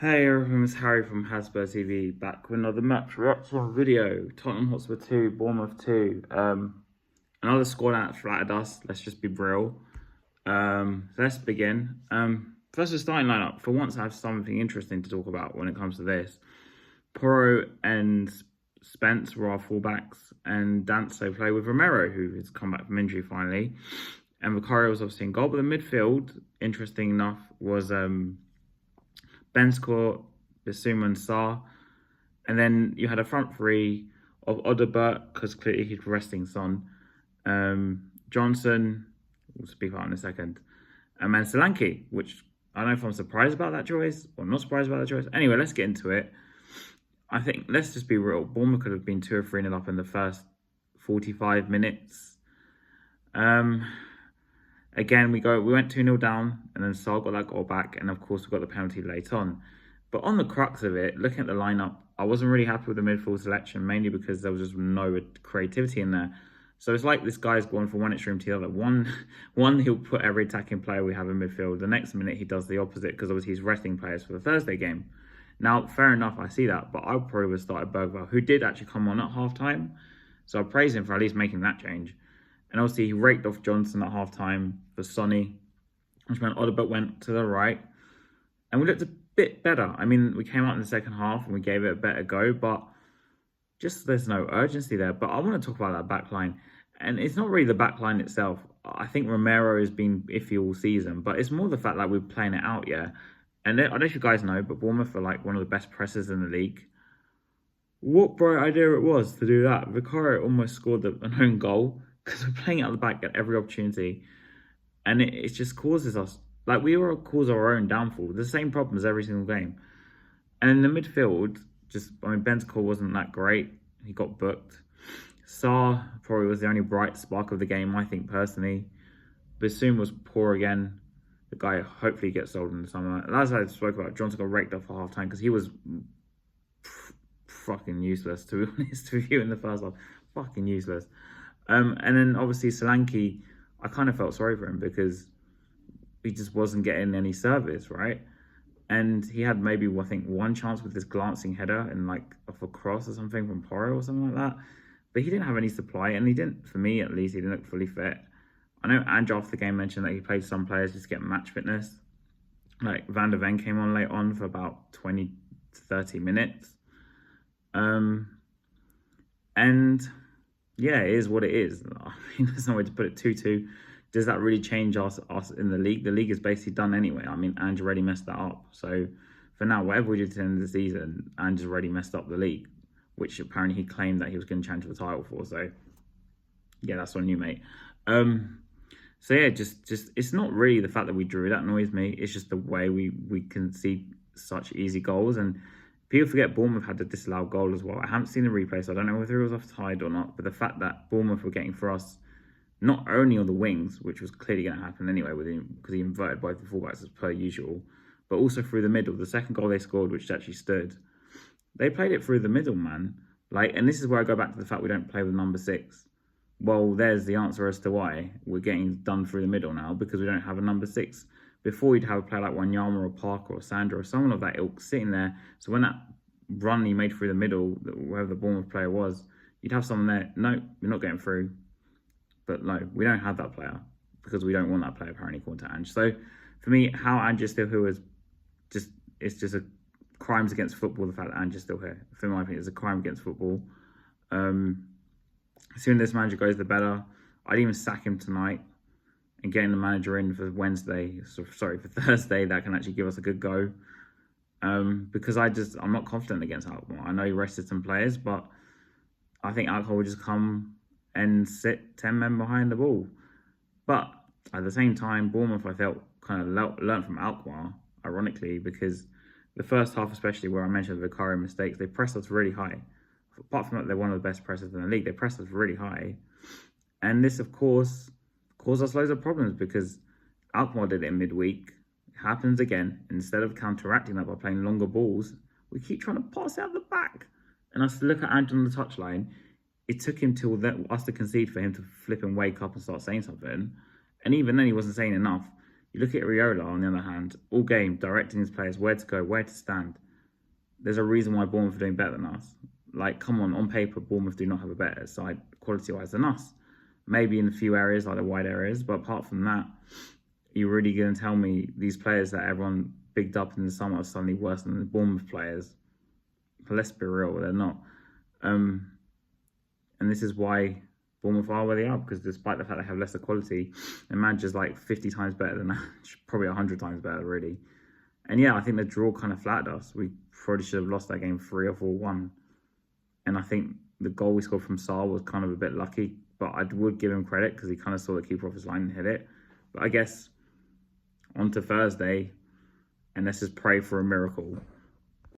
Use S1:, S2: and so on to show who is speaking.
S1: Hey everyone, it's Harry from Hasbro TV back with another match reaction video. Tottenham Hotspur 2, Bournemouth 2. Another score that flattered us, let's just be real. So let's begin. First the starting lineup. For once I have something interesting to talk about when it comes to this. Porro and Spence were our fullbacks, and Danso played with Romero, who has come back from injury finally. And Vicario was obviously in goal, but the midfield, interesting enough, was Benzcourt, Bissouma and Sarr. And then you had a front three of Odobert, because clearly he's resting Son. Johnson, we'll speak about in a second. And then Solanke, which I don't know if I'm surprised about that choice or not surprised about that choice. Anyway, let's get into it. I think, let's just be real. Bournemouth could have been 2 or 3 nil up in the first 45 minutes. Again, we went 2-0 down, and then Saul got that goal back, and of course we got the penalty late on. But on the crux of it, looking at the lineup, I wasn't really happy with the midfield selection, mainly because there was just no creativity in there. So it's like this guy's going from one extreme to the other. One he'll put every attacking player we have in midfield. The next minute he does the opposite, because obviously he's resting players for the Thursday game. Now, fair enough, I see that, but I probably would have started Bergvall, who did actually come on at half-time. So I praise him for at least making that change. And obviously, he raked off Johnson at half-time for Sonny, which meant Odobert went to the right. And we looked a bit better. I mean, we came out in the second half and we gave it a better go, but just there's no urgency there. But I want to talk about that back line. And it's not really the back line itself. I think Romero has been iffy all season, but it's more the fact that we're playing it out, yeah. And I don't know if you guys know, but Bournemouth are like one of the best pressers in the league. What bright idea it was to do that. Vicario almost scored an own goal, because we're playing out the back at every opportunity, and it just causes us, like, we will cause our own downfall. The same problems every single game. And in the midfield, Benzcourt wasn't that great. He got booked. Sarr probably was the only bright spark of the game, I think, personally. Bissouma was poor again. The guy hopefully gets sold in the summer. As I spoke about, Johnson got raked off for half time because he was fucking useless, to be honest with you, in the first half. Fucking useless. And then obviously Solanke, I kind of felt sorry for him because he just wasn't getting any service, right? And he had maybe, I think, one chance with this glancing header and like off a cross or something from Porro or something like that. But he didn't have any supply, and he didn't, for me at least, he didn't look fully fit. I know Ange after the game mentioned that he played some players just to get match fitness. Like Van der Ven came on late on for about 20 to 30 minutes. And yeah, it is what it is. I mean, there's no way to put it. 2-2. Does that really change us in the league? The league is basically done anyway. I mean, Ange already messed that up. So for now, whatever we did to the end of the season, Ange already messed up the league, which apparently he claimed that he was going to challenge for the title for. So yeah, that's on you, mate. So yeah, just it's not really the fact that we drew that annoys me. It's just the way we concede such easy goals. And people forget Bournemouth had the disallowed goal as well. I haven't seen the replay, so I don't know whether it was offside or not. But the fact that Bournemouth were getting for us, not only on the wings, which was clearly going to happen anyway with him, because he inverted both the fullbacks as per usual, but also through the middle. The second goal they scored, which actually stood, they played it through the middle, man. Like, and this is where I go back to the fact we don't play with number 6. Well, there's the answer as to why we're getting done through the middle now, because we don't have a number 6. Before, you'd have a player like Wanyama or Parker or Sandra or someone of that ilk sitting there. So when that run he made through the middle, wherever the Bournemouth player was, you'd have someone there. No, you're not getting through. But no, we don't have that player because we don't want that player, apparently, according to Ange. So for me, how Ange is still here is just, it's just a crimes against football, the fact that Ange is still here. For my opinion, it's a crime against football. The sooner this manager goes, the better. I'd even sack him tonight and getting the manager in for for Thursday, that can actually give us a good go. Because I'm not confident against Alkmaar. I know he rested some players, but I think Alkmaar will just come and sit 10 men behind the ball. But at the same time, Bournemouth, I felt, kind of learned from Alkmaar, ironically, because the first half, especially where I mentioned the Vicario mistakes, they pressed us really high. Apart from that, they're one of the best pressers in the league. They pressed us really high. And this, of course, caused us loads of problems because Alkmaar did it in midweek. It happens again. Instead of counteracting that by playing longer balls, we keep trying to pass out the back. And I look at Ange on the touchline. It took him till us to concede for him to flip and wake up and start saying something. And even then, he wasn't saying enough. You look at Riola, on the other hand, all game, directing his players where to go, where to stand. There's a reason why Bournemouth are doing better than us. Like, come on paper, Bournemouth do not have a better side quality-wise than us. Maybe in a few areas, like the wide areas, but apart from that, you're really going to tell me these players that everyone bigged up in the summer are suddenly worse than the Bournemouth players? But let's be real, they're not. And this is why Bournemouth are where they are, because despite the fact they have lesser quality, the manager's like 50 times better than that, probably 100 times better, really. And yeah, I think the draw kind of flattered us. We probably should have lost that game 3 or 4-1. And I think the goal we scored from Sarr was kind of a bit lucky, but I would give him credit because he kind of saw the keeper off his line and hit it. But I guess on to Thursday, and let's just pray for a miracle.